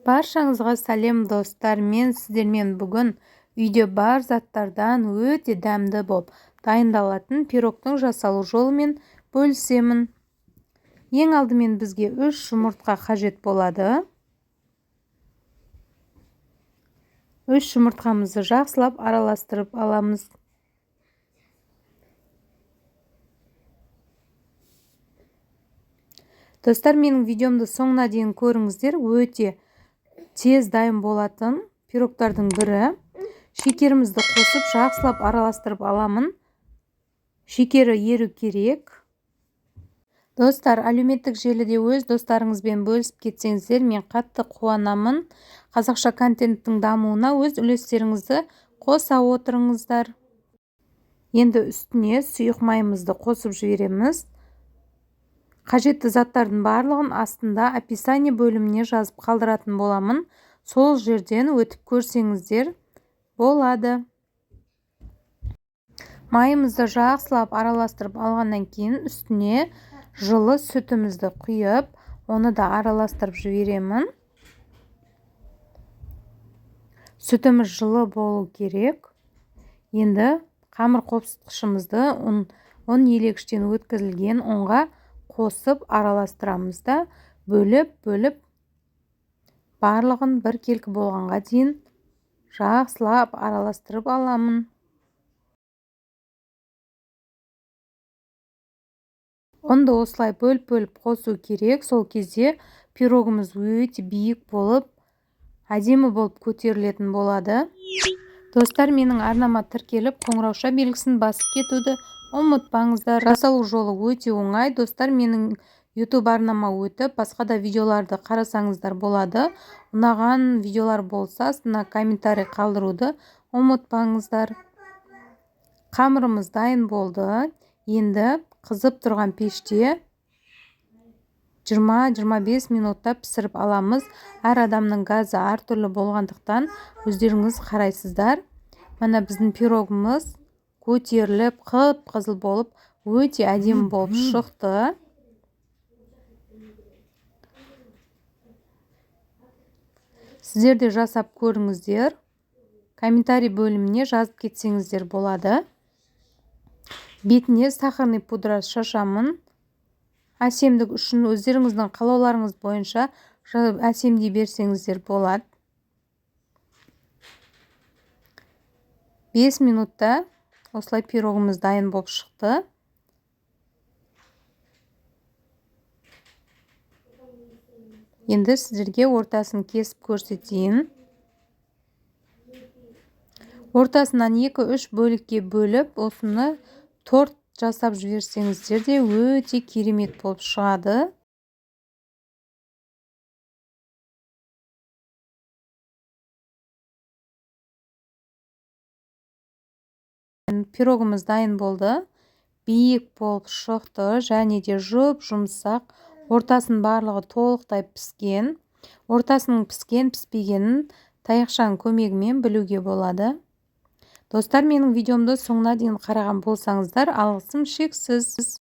Баршаңызға сәлем достар, мен сіздермен бүгін үйде бар заттардан өте дәмді болып дайындалатын пирогтың жасалу жолымен бөлісемін. Ең алдымен бізге 3 жұмыртқа қажет болады. 3 жұмыртқамызды жақсылап араластырып аламыз. Достар, менің видеомды соңына дейін көріңіздер. Өте тез дайын болатын пирогтардың бірі. Шекерімізді қосып жақсылап араластырып аламын. Шекері еру керек. Достар, әлеуметтік желіде өз достарыңызбен бөлісіп кетсеңіздер, мен қатты қуанамын. Қазақша контенттің дамуына өз үлестеріңізді қоса отырыңыздар. Енді үстіне сұйық майымызды қосып жібереміз. Қажетті заттардың барлығын астында описание бөліміне жазып қалдыратын боламын. Сол жерден өтіп көрсеңіздер болады. Майымызды жақсылап араластырып алғаннан кейін үстіне жылы сүтімізді құйып, оны да араластырып жіберемін. Сүтіміз жылы болу керек. Енді қамыр қопсытқышымызды ұн елегіштен өткізілген ұнға қосып араластырамыз да бөліп барлығын біркелкі болғанға дейін жақсылап араластырып аламын. Ұнды осылай бөліп қосу керек. Сол кезде пирогымыз өте биік болып, әдемі болып көтерілетін болады. Достар, менің арнама тіркеліп, қоңырауша белгісін басып кетуді ұмытпаңыздар. Жасалу жолы өте оңай. Достар, менің YouTube арнама өтіп, басқа да видеоларды қарасаңыздар болады. Ұнаған видеолар болса, астына комментарий қалдыруды ұмытпаңыздар. Қамырымыз дайын болды. Енді қызып тұрған пеште 20-25 минутта пісіріп аламыз. Әр адамның газы әртүрлі болғандықтан өздеріңіз қарайсыздар. Мына біздің пирогымыз көтеріліп, қып-қызыл болып, өте әдемі болып шықты. Сіздер де жасап көріңіздер. Комментарий бөліміне жазып кетсеңіздер болады. Бетіне сахарный пудра шашамын. Әсемдік үшін өздеріңіздің қалауларыңыз бойынша әсемдей берсеңіздер болады. 5 минутта осылай пирогымыз дайын болып шықты. Енді сіздерге ортасын кесіп көрсетейін. Ортасынан 2-3 бөлікке бөліп, осыны торт жасап жіберсеңіздер де өте керемет болып шығады. Пирогымыз дайын болды. Биік болып шықты, және де жұп-жұмсақ. Ортасының барлығы толықтай піскен. Ортасының піскен-піспегенін таяқшаның көмегімен білуге болады. Достар, менің видеомды соңына дейін қараған болсаңыздар, алғысым шексіз.